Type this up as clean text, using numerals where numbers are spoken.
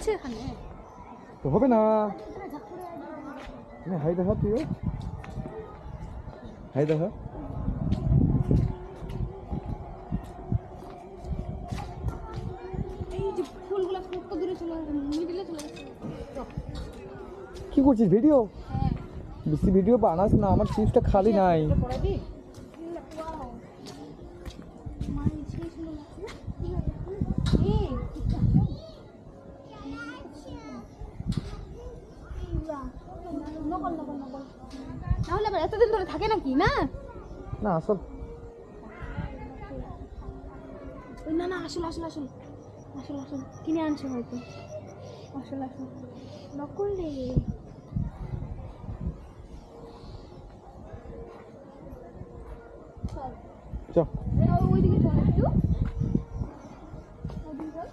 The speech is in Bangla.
আছে এখানে তো হবে না। হাই দেখা তুইও, হাই দেখা। এই যে ফুলগুলো কত দূরে চলে গেছে, মিডিলে চলে গেছে। কি করছিস ভিডিও? হ্যাঁ বেশি ভিডিও বানাস না, আমার চিপসটা খালি নাই। পড়াই দি ওয়াও মাই সেই সুন্দর লাগছে এই নকল নকল নকল নাহলে আবার এতদিন ধরে থাকে নাকি না না আসল ওই না না আসল আসল আসল আসল আসল কিনে আনছে হয়তো আসল আসল নকল রে চল ওইদিকে চল একটু ওইদিকে চল